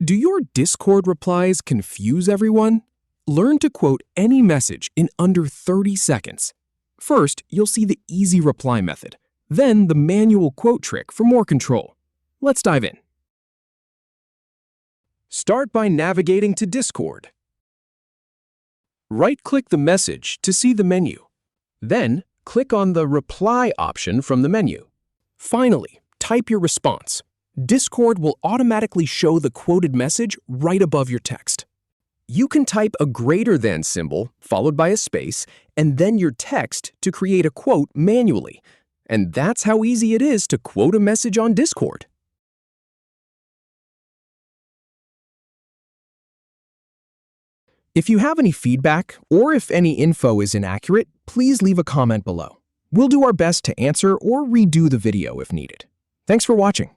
Do your Discord replies confuse everyone? Learn to quote any message in under 30 seconds. First, you'll see the easy reply method, then the manual quote trick for more control. Let's dive in. Start by navigating to Discord. Right-click the message to see the menu. Then, click on the Reply option from the menu. Finally, type your response. Discord will automatically show the quoted message right above your text. You can type a greater than symbol, followed by a space, and then your text to create a quote manually. And that's how easy it is to quote a message on Discord. If you have any feedback, or if any info is inaccurate, please leave a comment below. We'll do our best to answer or redo the video if needed. Thanks for watching.